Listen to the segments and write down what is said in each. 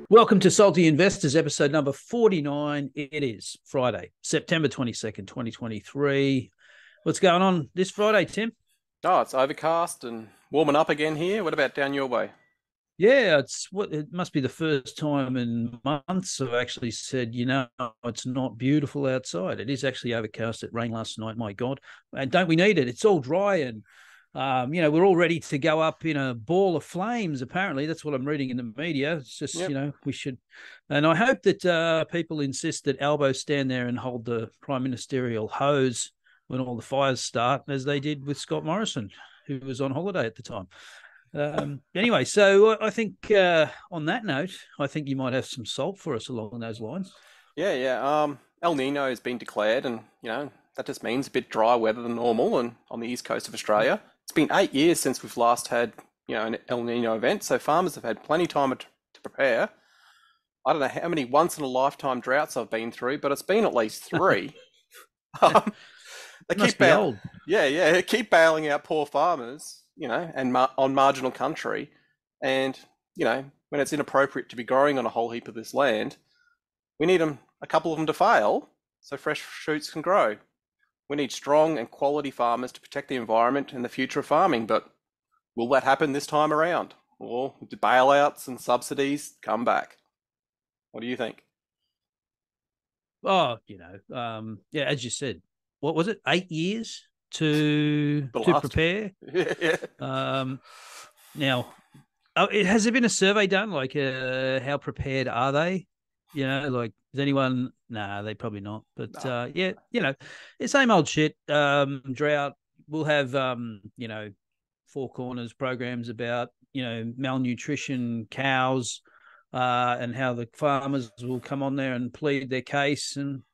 Welcome to Salty Investors, episode number 49. It is Friday, September 22nd, 2023. What's going on this Friday, Tim? Oh, it's overcast and warming up again here. What about down your way? Yeah, it must be the first time in months I've actually said, it's not beautiful outside. It is actually overcast. It rained last night, my God. And don't we need it? It's all dry and we're all ready to go up in a ball of flames, apparently. That's what I'm reading in the media. It's just, Yep. we should. And I hope that people insist that Albo stand there and hold the prime ministerial hose when all the fires start, as they did with Scott Morrison, who was on holiday at the time. Anyway, so I think on that note, I think you might have some salt for us along those lines. Yeah. El Nino has been declared, and that just means a bit drier weather than normal, and on the east coast of Australia. It's been 8 years since we've last had an El Nino event, so farmers have had plenty of time to prepare. I don't know how many once in a lifetime droughts I've been through, but it's been at least three. um, they Must keep be old. they keep bailing out poor farmers, and on marginal country, and when it's inappropriate to be growing on a whole heap of this land, we need a couple of them to fail so fresh shoots can grow. We need strong and quality farmers to protect the environment and the future of farming, but will that happen this time around? Or do bailouts and subsidies come back? What do you think? Oh, as you said, what was it? 8 years to prepare. Yeah. Now, has there been a survey done? Like, how prepared are they? Is anyone? Nah, they probably not. But No. it's same old shit. Drought. We'll have Four Corners programs about malnutrition, cows, and how the farmers will come on there and plead their case. And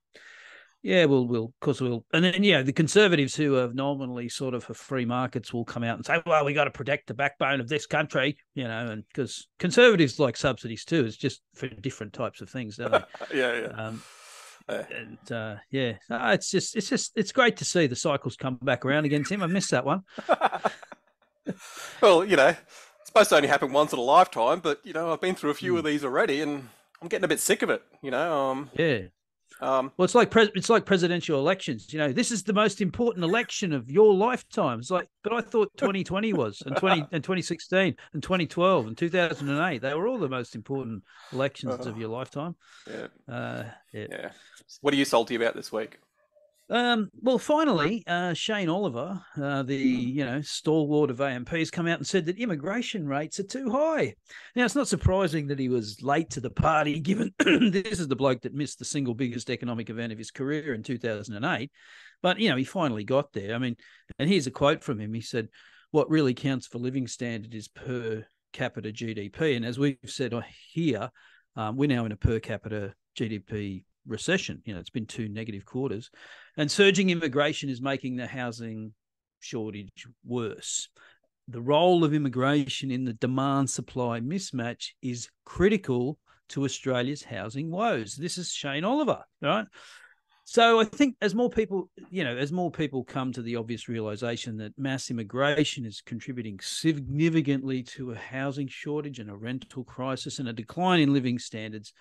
of course we'll. And then the Conservatives, who are nominally sort of for free markets, will come out and say, well, we got to protect the backbone of this country, and because Conservatives like subsidies too. It's just for different types of things, don't they? Yeah. It's great to see the cycles come back around again, Tim. I missed that one. Well, it's supposed to only happen once in a lifetime, but I've been through a few of these already, and I'm getting a bit sick of it. Yeah. Well, it's like presidential elections. This is the most important election of your lifetime. It's like, but I thought 2020 was, and 2016, and 2012, and 2008. They were all the most important elections of your lifetime. Yeah. What are you salty about this week? Well, finally, Shane Oliver, the stalwart of AMP, has come out and said that immigration rates are too high. Now, it's not surprising that he was late to the party, given this is the bloke that missed the single biggest economic event of his career in 2008. But he finally got there. I mean, and here's a quote from him. He said, "What really counts for living standard is per capita GDP." And as we've said here, we're now in a per capita GDP recession. It's been 2 negative quarters, and surging immigration is making the housing shortage worse. The role of immigration in the demand-supply mismatch is critical to Australia's housing woes. This is Shane Oliver, right? So I think as more people come to the obvious realization that mass immigration is contributing significantly to a housing shortage and a rental crisis and a decline in living standards,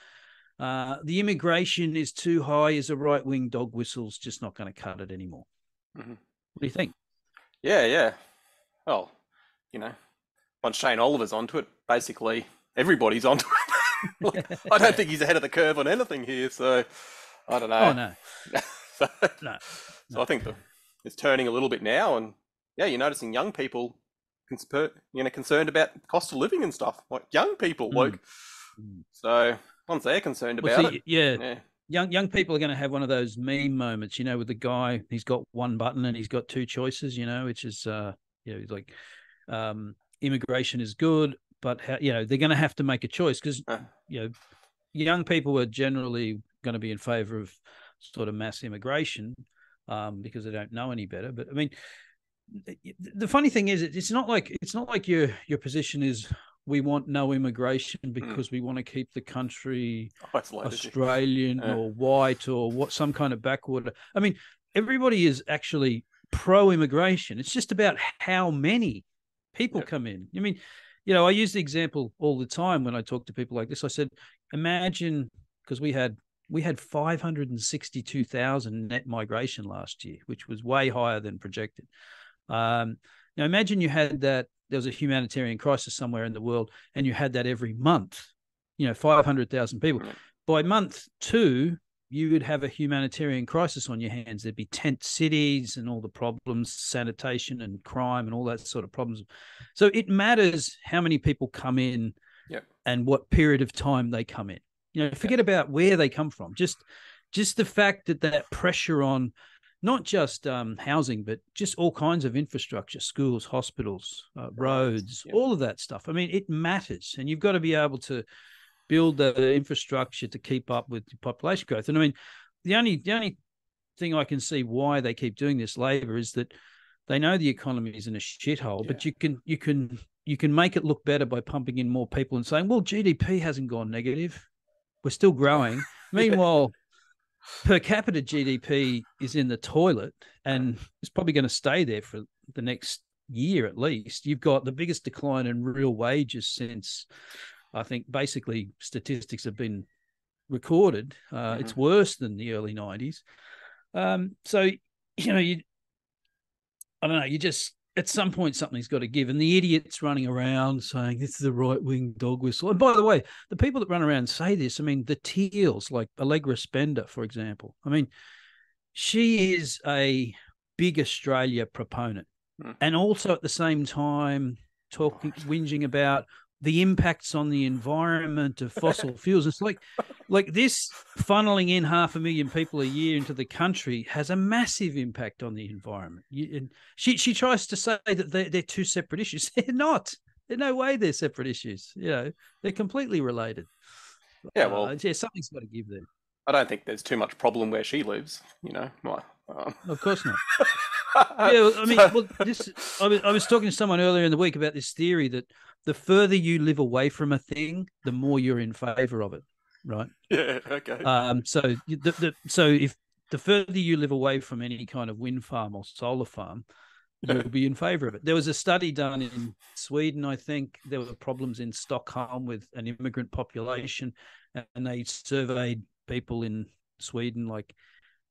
the immigration is too high is a right-wing dog whistle's just not going to cut it anymore. Mm-hmm. What do you think? Yeah. Well, once Shane Oliver's onto it, basically everybody's onto it. I don't think he's ahead of the curve on anything here, so I don't know. Oh, no. No. So I think it's turning a little bit now, and you're noticing young people concerned about cost of living and stuff. Like young people, so once they're concerned about it. Yeah. Young people are going to have one of those meme moments, with the guy, he's got one button and he's got two choices, which is, he's like, immigration is good, but they're going to have to make a choice because, young people are generally going to be in favor of sort of mass immigration because they don't know any better. But I mean, the funny thing is, it's not like your position is, we want no immigration because we want to keep the country isolated, Australian or white or some kind of backwater. I mean, everybody is actually pro-immigration. It's just about how many people come in. I mean, I use the example all the time when I talk to people like this. I said, imagine, because we had 562,000 net migration last year, which was way higher than projected. Now imagine you had that, there was a humanitarian crisis somewhere in the world, and you had that every month, 500,000 people. By month 2, you would have a humanitarian crisis on your hands. There'd be tent cities and all the problems, sanitation and crime and all that sort of problems. So it matters how many people come in and what period of time they come in. Forget about where they come from. Just the fact that pressure on not just housing, but just all kinds of infrastructure, schools, hospitals, roads, all of that stuff. I mean, it matters. And you've got to be able to build the infrastructure to keep up with the population growth. And I mean, the only thing I can see why they keep doing this, Labor, is that they know the economy is in a shithole, but you can make it look better by pumping in more people and saying, well, GDP hasn't gone negative. We're still growing. Meanwhile, per capita GDP is in the toilet, and it's probably going to stay there for the next year at least. You've got the biggest decline in real wages since, I think, basically statistics have been recorded. It's worse than the early 90s. So, I don't know, you just, at some point, something's got to give. And the idiots running around saying this is the right-wing dog whistle. And by the way, the people that run around and say this, I mean, the Teals, like Allegra Spender, for example, I mean, she is a big Australia proponent. And also at the same time whinging about the impacts on the environment of fossil fuels. It's like this funneling in 500,000 people a year into the country has a massive impact on the environment. And she tries to say that they're two separate issues. They're not. There's no way they're separate issues. They're completely related. Yeah, well, something's got to give there. I don't think there's too much problem where she lives. Of course not. Yeah, I mean, I was talking to someone earlier in the week about this theory that the further you live away from a thing, the more you're in favor of it, right? Yeah, okay. So if the further you live away from any kind of wind farm or solar farm, you'll be in favor of it. There was a study done in Sweden, I think. There were problems in Stockholm with an immigrant population, and they surveyed people in Sweden, like,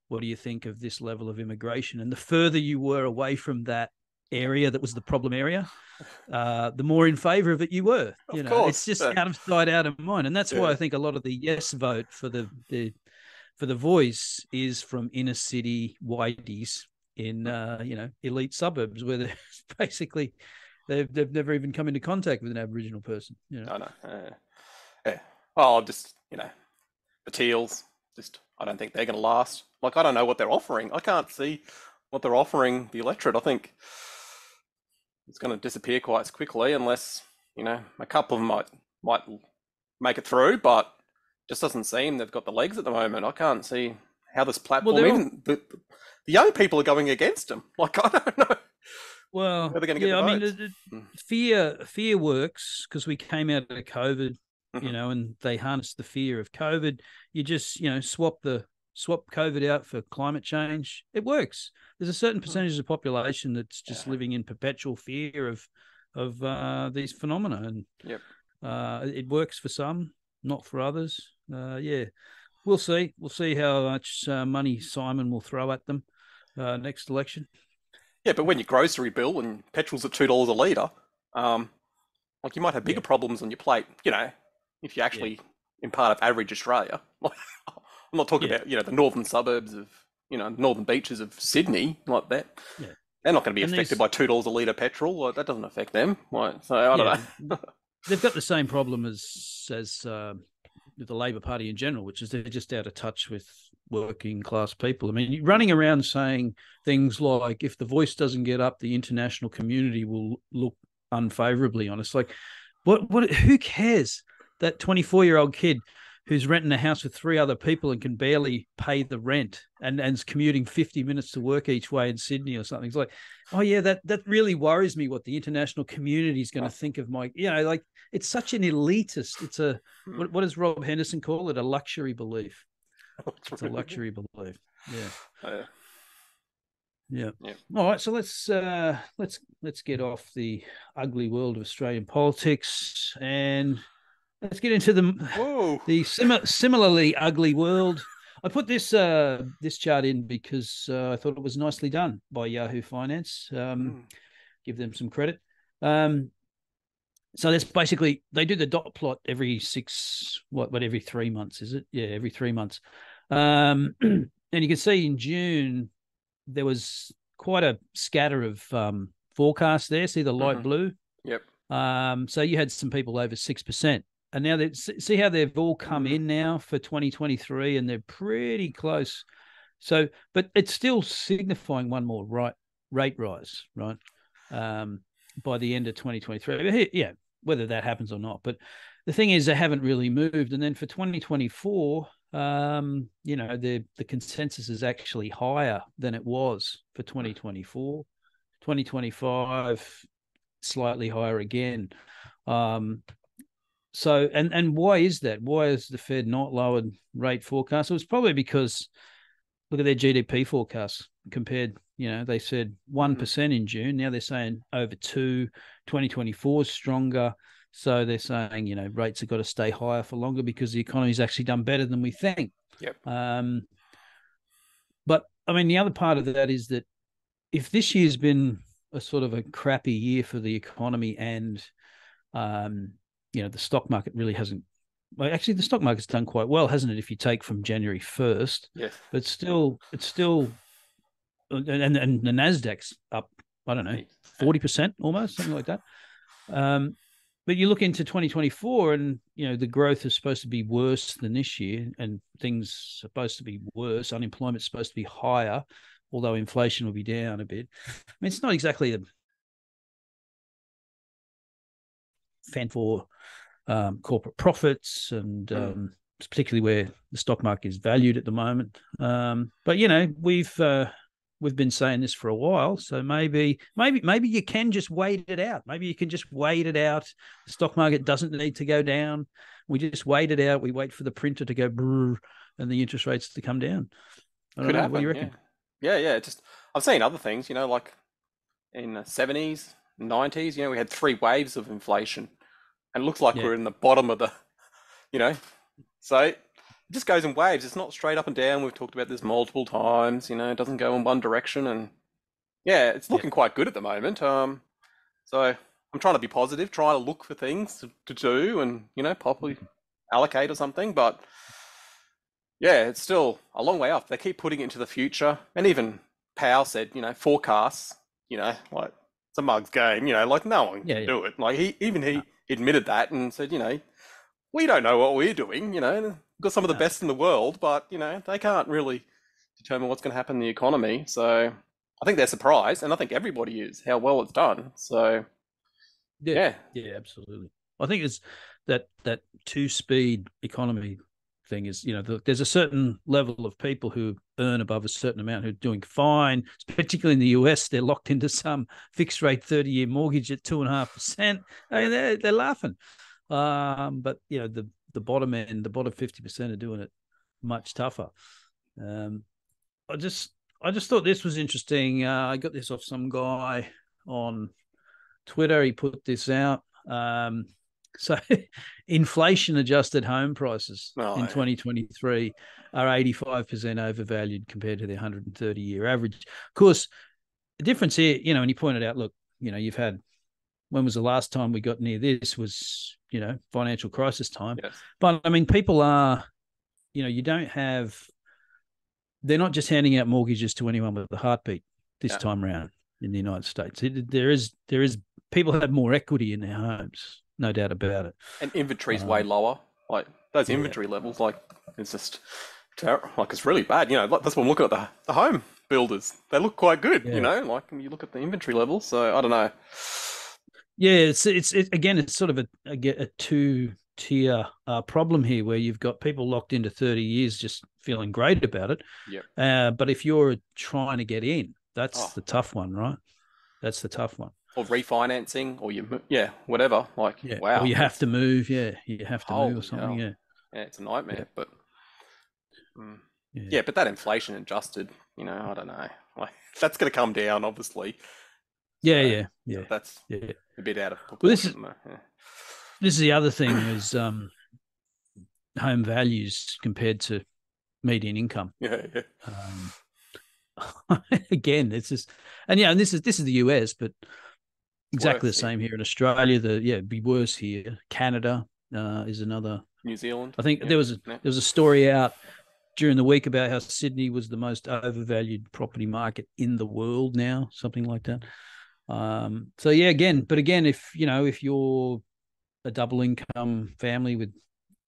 what do you think of this level of immigration? And the further you were away from that area that was the problem area, the more in favor of it you were. Of course. It's just out of sight, out of mind. And that's why I think a lot of the yes vote for the Voice is from inner city whiteys in elite suburbs where they're basically they've never even come into contact with an Aboriginal person. I know. Well, just the Teals. I don't think they're going to last. Like, I don't know what they're offering. I can't see what they're offering the electorate. I think it's going to disappear quite quickly unless, a couple of them might make it through, but just doesn't seem they've got the legs at the moment. I can't see how this platform, the young people are going against them. Like, I don't know. Well, they're going to get the votes. Fear works, because we came out of COVID, and they harnessed the fear of COVID. You just, swap COVID out for climate change. It works. There's a certain percentage of the population that's just living in perpetual fear of these phenomena, and it works for some, not for others. We'll see. We'll see how much money Simon will throw at them next election. Yeah, but when your grocery bill and petrol's at $2 a litre, like, you might have bigger problems on your plate, if you're actually in part of average Australia. I'm not talking about, the northern suburbs of, northern beaches of Sydney, like that. Yeah. They're not going to be affected by $2 a litre petrol. That doesn't affect them. So I don't know. They've got the same problem as the Labor Party in general, which is they're just out of touch with working class people. I mean, running around saying things like, if the Voice doesn't get up, the international community will look unfavorably on us. Like, who cares? That 24-year-old kid who's renting a house with 3 other people and can barely pay the rent and is commuting 50 minutes to work each way in Sydney or something. It's like, oh yeah, that really worries me what the international community is going to think of my, like, it's such an elitist. It's what does Rob Henderson call it? A luxury belief. It's a luxury belief. Yeah. Yeah. All right. So let's get off the ugly world of Australian politics and let's get into Whoa. the similarly ugly world. I put this chart in because I thought it was nicely done by Yahoo Finance. Mm. Give them some credit. Um, so that's basically they do the dot plot every every 3 months, is it? Yeah, every 3 months. And you can see in June there was quite a scatter of forecasts there. See the light blue? Yep. So you had some people over 6%. And now see how they've all come in now for 2023, and they're pretty close. So, but it's still signifying one more rate rise, right? By the end of 2023. Yeah, whether that happens or not. But the thing is, they haven't really moved. And then for 2024, the consensus is actually higher than it was for 2024. 2025, slightly higher again. So and why is that? Why is the Fed not lowered rate forecast? It was probably because look at their GDP forecast compared. They said 1% in June. Now they're saying over 2. 2024 is stronger. So they're saying, rates have got to stay higher for longer because the economy's actually done better than we think. Yep. But I mean, the other part of that is that if this year's been a sort of a crappy year for the economy and, the stock market really hasn't. Well, actually, the stock market's done quite well, hasn't it? If you take from January 1st, yes, but it's still, and the Nasdaq's up. I don't know, 40% almost, something like that. But you look into 2024, and the growth is supposed to be worse than this year, and things are supposed to be worse. Unemployment's supposed to be higher, although inflation will be down a bit. I mean, it's not exactly a fan for corporate profits, and particularly where the stock market is valued at the moment. But we've been saying this for a while, so maybe you can just wait it out. Maybe you can just wait it out. The stock market doesn't need to go down. We just wait it out. We wait for the printer to go brrr and the interest rates to come down. I don't know. happen. What do you reckon? Yeah. Just I've seen other things. Like in the 70s, 90s. We had 3 waves of inflation, and it looks like we're in the bottom of the. So it just goes in waves. It's not straight up and down. We've talked about this multiple times. It doesn't go in one direction, and yeah, it's looking quite good at the moment. So I'm trying to be positive, trying to look for things to do, and probably allocate or something. But yeah, it's still a long way off. They keep putting it into the future, and even Powell said, forecasts. Like it's a mug's game. Like no one can do it. Like he admitted that and said, we don't know what we're doing. We've got some of the best in the world, but they can't really determine what's going to happen in the economy. So I think they're surprised, and I think everybody is how well it's done. So yeah, absolutely. I think it's that 2-speed economy thing is, there's a certain level of people who earn above a certain amount who are doing fine, particularly in the US. They're locked into some fixed rate 30-year mortgage at 2.5%. I mean, they're laughing. But the bottom end, the bottom 50% are doing it much tougher. I just thought this was interesting. I got this off some guy on Twitter. He put this out. So inflation adjusted home prices in 2023 are 85% overvalued compared to the 130-year average. Of course, the difference here, and he pointed out, look, you've had, when was the last time we got near this was, financial crisis time. Yes. But I mean, people are, they're not just handing out mortgages to anyone with a heartbeat this time around in the United States. There is people have more equity in their homes, no doubt about it. And inventory's way lower. Like those inventory levels, like it's just terrible. Like it's really bad. That's what I'm looking at the home builders. They look quite good. Like when you look at the inventory levels. So I don't know. Yeah, it's again, it's sort of a two-tier problem here, where you've got people locked into 30 years just feeling great about it. Yeah. But if you're trying to get in, that's the tough one, right? That's the tough one. Or refinancing, or whatever. Like wow. Or you have to move. Yeah, you have to move or something. Hell. Yeah, it's a nightmare. Yeah. But but that inflation adjusted, I don't know. Like that's going to come down, obviously. Yeah. That's a bit out of proportion. this is the other thing is home values compared to median income. Yeah, yeah. Again, it's just, and this is the US, but exactly Worse, the same here in Australia. It'd be worse here. Canada is another. New Zealand. I think there was a story out during the week about how Sydney was the most overvalued property market in the world now, something like that. So yeah, again, if you're a double income family with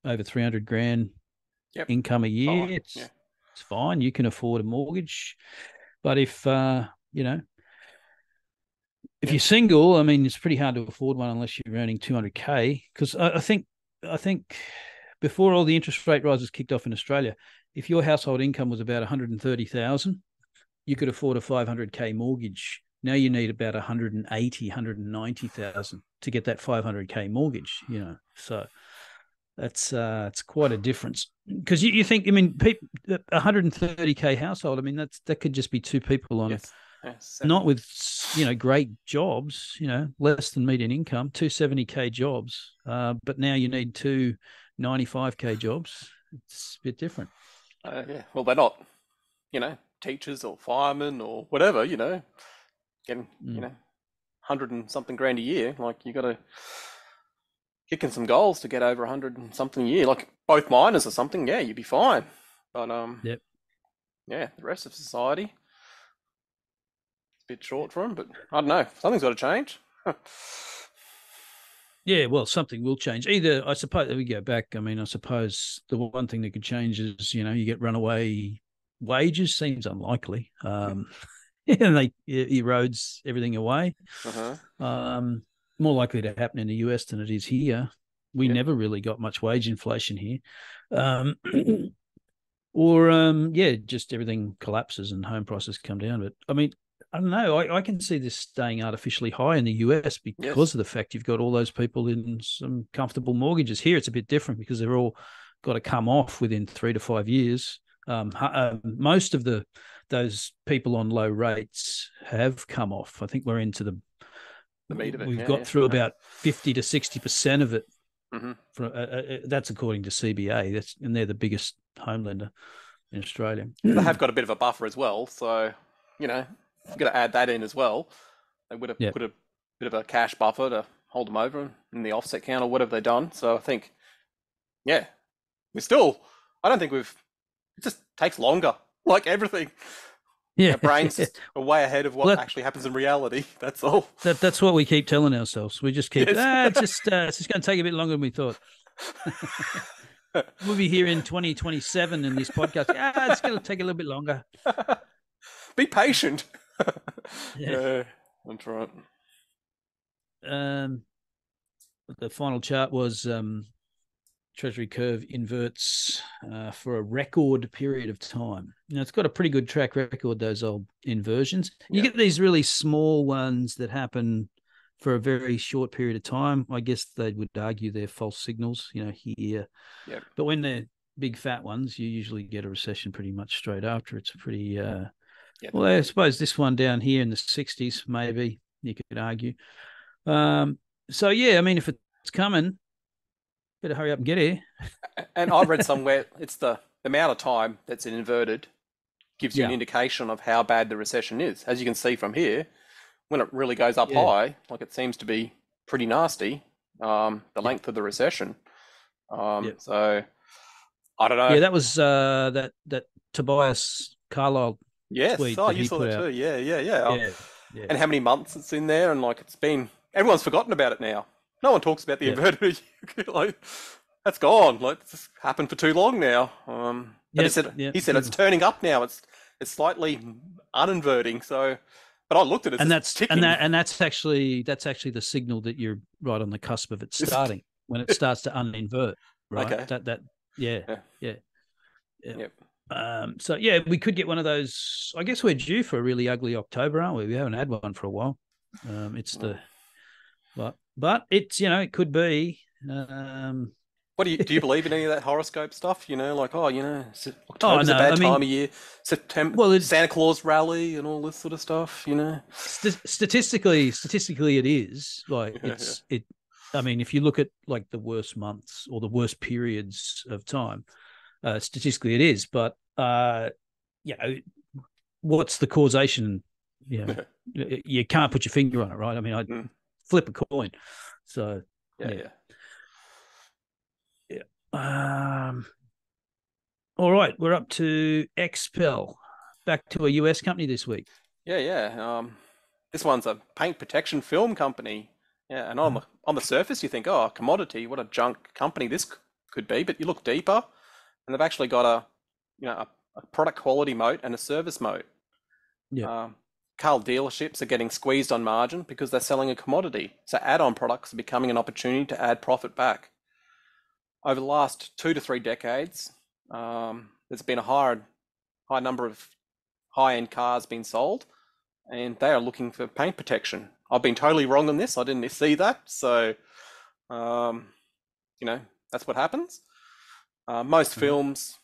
over 300 grand income a year, it's fine. You can afford a mortgage. But if if you're single, I mean, it's pretty hard to afford one unless you're earning 200K. Because I think before all the interest rate rises kicked off in Australia, if your household income was about 130,000, you could afford a 500K mortgage. Now you need about 180, 190,000 to get that 500K mortgage. So that's it's quite a difference. Because you think, I mean, 130K household, I mean, that could just be two people on it. Not with great jobs, less than median income, 270K jobs, but now you need two 95K jobs. It's a bit different. Yeah, well, they're not, teachers or firemen or whatever, getting 100 and something grand a year. Like, you got to kick in some goals to get over 100 and something a year. Like both miners or something, yeah, you'd be fine. But yeah, the rest of society, bit short for him, but I don't know. Something's got to change. Yeah, well, something will change. Either, I suppose, we go back. I mean, I suppose the one thing that could change is, you get runaway wages. Seems unlikely. And they erodes everything away. More likely to happen in the US than it is here. We never really got much wage inflation here. Just everything collapses and home prices come down. But I mean, I don't know. I can see this staying artificially high in the US because of the fact you've got all those people in some comfortable mortgages. Here, it's a bit different because they're all got to come off within 3 to 5 years. Most of those people on low rates have come off. I think we're into the meat of it. We've got through about 50 to 60% of it. That's according to CBA. And they're the biggest home lender in Australia. They have got a bit of a buffer as well, so you've got to add that in as well. They would have put a bit of a cash buffer to hold them over in the offset count or whatever they've done. So I think, I don't think it just takes longer, like everything. Yeah. Our brains are way ahead of what actually happens in reality. That's all. That's what we keep telling ourselves. We just keep, it's just going to take a bit longer than we thought. We'll be here in 2027 in this podcast. It's going to take a little bit longer. Be patient. Yeah, that's right. The final chart was Treasury curve inverts for a record period of time. It's got a pretty good track record, those old inversions. You get these really small ones that happen for a very short period of time. I guess they would argue they're false signals, here. Yep. But when they're big fat ones, you usually get a recession pretty much straight after. It's a pretty... Well, I suppose this one down here in the 60s, maybe you could argue. So, I mean, if it's coming, better hurry up and get here. And I read somewhere it's the amount of time that's inverted gives you an indication of how bad the recession is. As you can see from here, when it really goes up high, like it seems to be pretty nasty, the length of the recession. So, I don't know. Yeah, that was that Tobias Carlisle. Yes, you saw that too. Yeah. And how many months it's in there, and like everyone's forgotten about it now. No one talks about the inverted. Like, that's gone. Like, it's happened for too long now. But he said it's turning up now. It's slightly uninverting. So, but I looked at it, and that's actually the signal that you're right on the cusp of it starting when it starts to uninvert. Right. Okay. Yep. So we could get one of those. I guess we're due for a really ugly October, aren't we? We haven't had one for a while. But it's it could be. What do you believe in any of that horoscope stuff? October's a bad time of year. September, Santa Claus rally and all this sort of stuff. Statistically, it is like I mean, if you look at like the worst months or the worst periods of time, statistically it is. But you know, what's the causation? You know, you can't put your finger on it, right? I mean, I flip a coin. So yeah. All right, we're up to Xpel. Back to a US company this week. Yeah. This one's a paint protection film company. Yeah, and on the surface you think, oh, commodity, what a junk company this could be. But you look deeper, and they've actually got a product quality moat and a service moat. Yeah. Car dealerships are getting squeezed on margin because they're selling a commodity. So add-on products are becoming an opportunity to add profit back. Over the last 2 to 3 decades, there's been a high number of high-end cars being sold, and they are looking for paint protection. I've been totally wrong on this. I didn't see that. So, that's what happens. Most films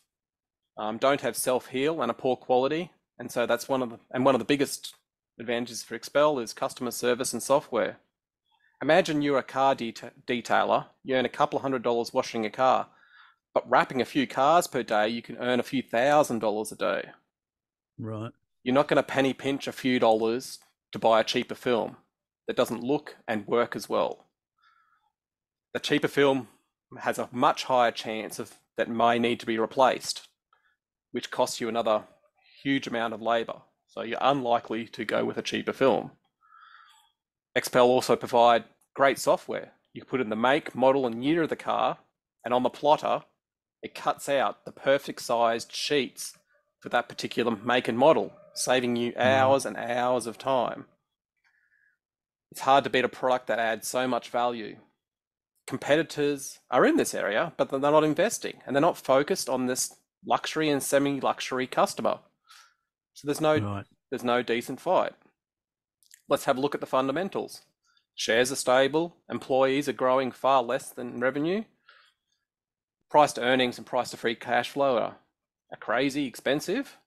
don't have self-heal and a poor quality. And so that's one of the biggest advantages for Xpel is customer service and software. Imagine you're a car detailer, you earn a couple of $100 washing a car, but wrapping a few cars per day, you can earn a few $1,000s a day. Right. You're not going to penny pinch a few dollars to buy a cheaper film that doesn't look and work as well. The cheaper film has a much higher chance of that may need to be replaced, which costs you another huge amount of labor. So you're unlikely to go with a cheaper film. Xpel also provide great software. You put in the make, model, and year of the car, and on the plotter, it cuts out the perfect sized sheets for that particular make and model, saving you hours and hours of time. It's hard to beat a product that adds so much value. Competitors are in this area, but they're not investing, and they're not focused on this luxury and semi-luxury customer. So there's no decent fight. Let's have a look at the fundamentals. Shares are stable, employees are growing far less than revenue. Price to earnings and price to free cash flow are crazy expensive.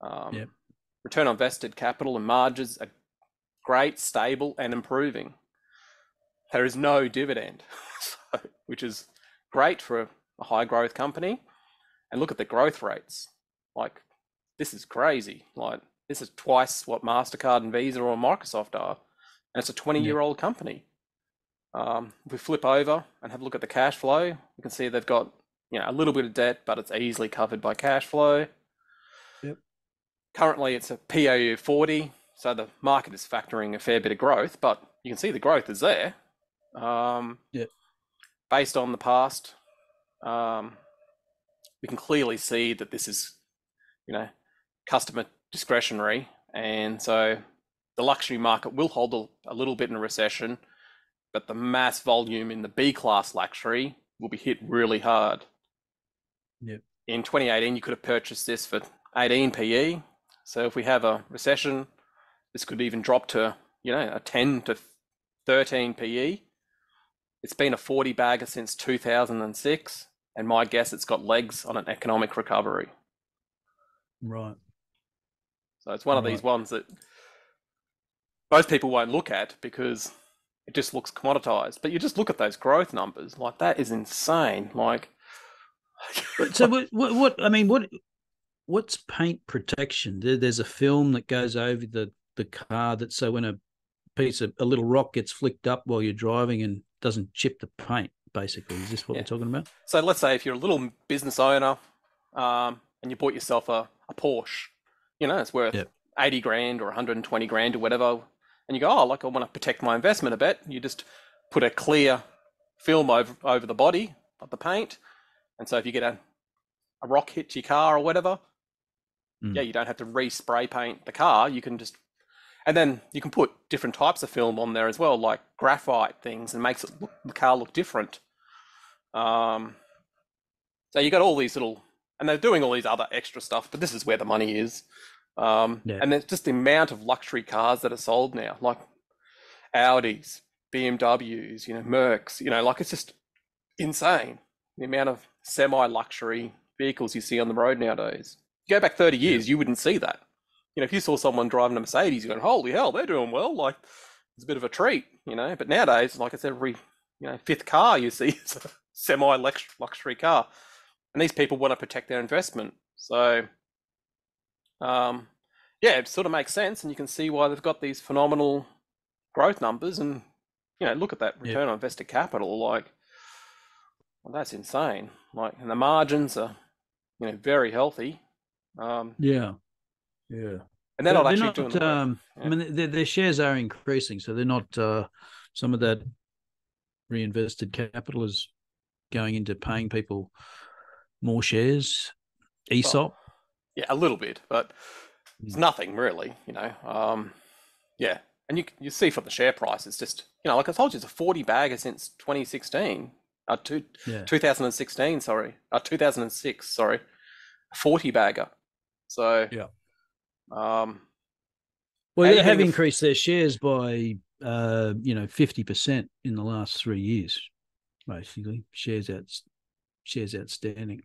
Return on invested capital and margins are great, stable, and improving. There is no dividend, which is great for a high growth company. And look at the growth rates. Like, this is crazy. Like, this is twice what MasterCard and Visa or Microsoft are. And it's a 20-year-old company. If we flip over and have a look at the cash flow, we can see they've got a little bit of debt, but it's easily covered by cash flow. Yep. Currently, it's a PAU 40, so the market is factoring a fair bit of growth, but you can see the growth is there. Based on the past, we can clearly see that this is, customer discretionary, and so the luxury market will hold a little bit in a recession, but the mass volume in the B-class luxury will be hit really hard. Yep. In 2018, you could have purchased this for 18 PE. So if we have a recession, this could even drop to, a 10 to 13 PE. It's been a 40 bagger since 2006, and my guess it's got legs on an economic recovery. Right. So it's one of these ones that most people won't look at because it just looks commoditized. But you just look at those growth numbers, like that is insane. Like, so what's paint protection? There's a film that goes over the car that so when a little rock gets flicked up while you're driving and doesn't chip the paint, basically. Is this what we're talking about? So let's say if you're a little business owner and you bought yourself a Porsche, it's worth 80 grand or 120 grand or whatever, and you go, I want to protect my investment a bit. You just put a clear film over the body of the paint, and so if you get a rock hit your car or whatever, you don't have to re-spray paint the car. You can just, and then you can put different types of film on there as well, like graphite things, and makes the car look different. So you got all these little, and they're doing all these other extra stuff, but this is where the money is. And there's just the amount of luxury cars that are sold now, like Audis, BMWs, Mercs, like it's just insane. The amount of semi-luxury vehicles you see on the road nowadays. You go back 30 years, you wouldn't see that. If you saw someone driving a Mercedes, you're going, holy hell, they're doing well. Like, it's a bit of a treat, But nowadays, like it's every fifth car you see is a semi-luxury car, and these people want to protect their investment. So, yeah, it sort of makes sense, and you can see why they've got these phenomenal growth numbers. And look at that return on invested capital. Like, well, that's insane. Like, and the margins are, very healthy. Yeah. And they're not actually not, doing the work. I mean, their shares are increasing, so they're not. Some of that reinvested capital is going into paying people more shares. ESOP. Well, yeah, a little bit, but it's nothing really. Yeah, and you see from the share price, it's just like I told you, it's a 40 bagger since 2016. 2016, sorry, 2006, sorry, 40 bagger. So yeah. Well, they have increased their shares by 50% in the last 3 years, basically. Shares outstanding.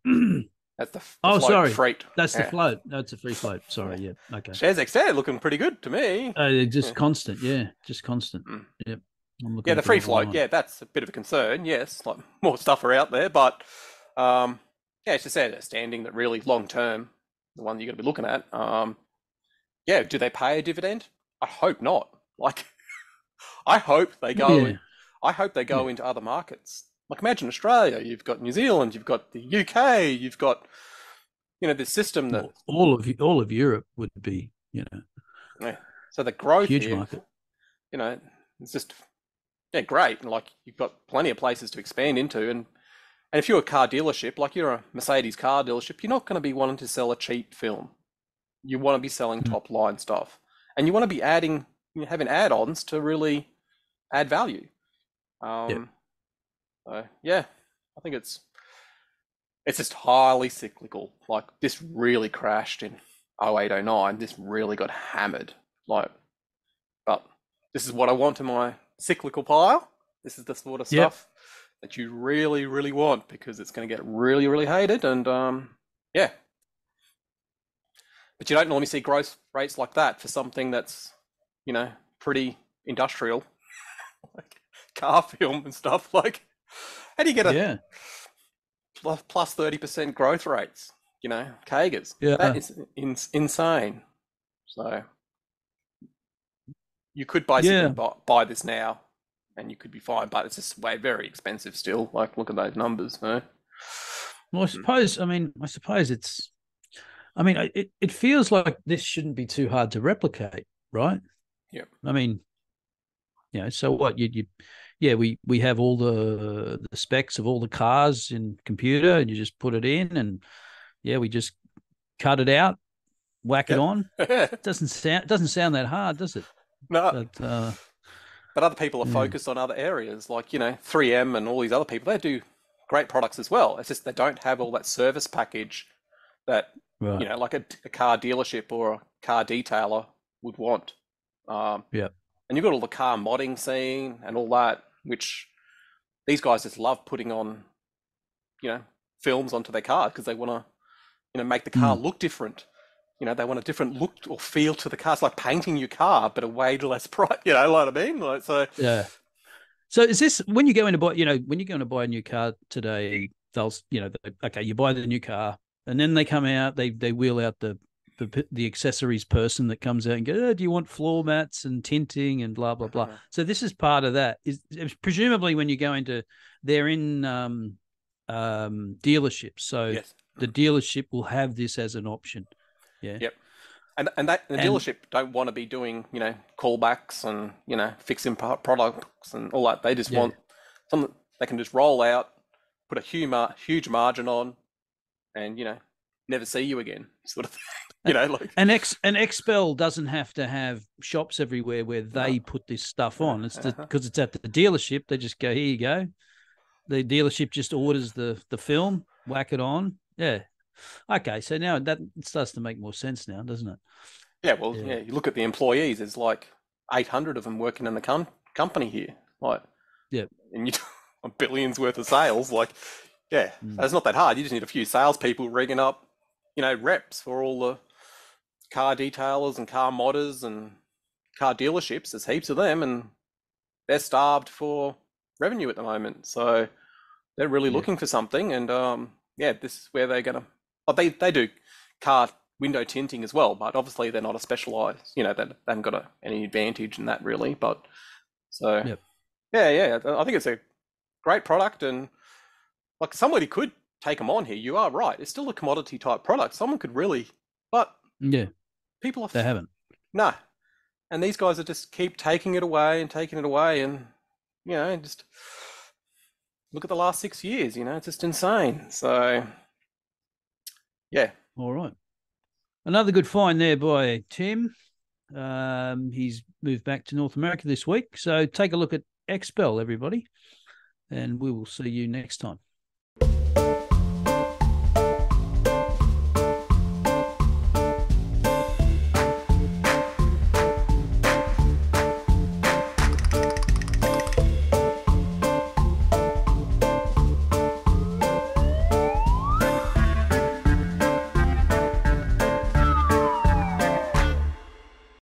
That's the float. Sorry, freight. That's the float. That's a free float. Sorry, yeah. Okay. Shares XPEL looking pretty good to me. Just constant, yeah, just constant. Yep. Yeah, the free float. Yeah, that's a bit of a concern. Yes, like more stuff are out there, but yeah, it's just outstanding that really long term, the one you're going to be looking at. Yeah, do they pay a dividend? I hope not. Like, I hope they go. Yeah. I hope they go into other markets. Like, imagine Australia. You've got New Zealand. You've got the UK. You've got, this system that all of Europe would be, Yeah. So the growth huge here, market. It's just great. And like, you've got plenty of places to expand into. And if you're a car dealership, like you're a Mercedes car dealership, you're not going to be wanting to sell a cheap film. You want to be selling top line stuff, and you want to be having add-ons to really add value. So yeah, I think it's just highly cyclical. Like, this really crashed in 08, 09. This really got hammered. Like, but this is what I want in my cyclical pile. This is the sort of stuff that you really, really want, because it's going to get really, really hated. And yeah. But you don't normally see growth rates like that for something that's, pretty industrial, like car film and stuff. Like, how do you get a plus 30% growth rates? CAGRs. Yeah, that is insane. So you could basically buy this now, and you could be fine, but it's just very expensive still. Like, look at those numbers, no? Well, I suppose it's. I mean, it feels like this shouldn't be too hard to replicate, right? Yeah. I mean, so what? We have all the specs of all the cars in computer, and you just put it in, and we just cut it out, whack it on. It doesn't sound that hard, does it? No. But other people are focused on other areas, like 3M and all these other people. They do great products as well. It's just they don't have all that service package that like a car dealership or a car detailer would want. And you've got all the car modding scene and all that, which these guys just love putting on, films onto their car, because they want to, make the car look different. They want a different look or feel to the car. It's like painting your car, but a way less price. You know what I mean? Like, so. Yeah. So is this when you go in to buy? When you're going to buy a new car today, they'll, okay, you buy the new car, and then they come out, they wheel out the accessories person that comes out and goes, oh, do you want floor mats and tinting and blah blah blah? So this is part of that. Is presumably when you go into, they're in dealerships, so the dealership will have this as an option. Yeah. Yep. And the dealership don't want to be doing, callbacks and, fixing products and all that. They just want something they can just roll out, put a huge margin on, and, never see you again, sort of thing. Like. And Xpel doesn't have to have shops everywhere where they put this stuff on. It's because it's at the dealership. They just go, here you go. The dealership just orders the film, whack it on. Yeah. Okay, so now that starts to make more sense now, doesn't it? Yeah, well, you look at the employees. There's like 800 of them working in the company here, like, and you billions worth of sales. Like, it's not that hard. You just need a few salespeople rigging up, reps for all the car detailers and car modders and car dealerships. There's heaps of them, and they're starved for revenue at the moment. So they're really looking for something, and yeah, this is where they're gonna. Oh, they do car window tinting as well, but obviously they're not a specialized. You know, they haven't got any advantage in that really. But so Yep. yeah, I think it's a great product, and like somebody could take them on here. You are right; it's still a commodity type product. Someone could really, but Yeah, people are they haven't. no, and these guys are just keep taking it away and taking it away, and you know, just look at the last 6 years. You know, it's just insane. So yeah. All right. Another good find there by Tim. He's moved back to North America this week. So take a look at Xpel, everybody, and we will see you next time.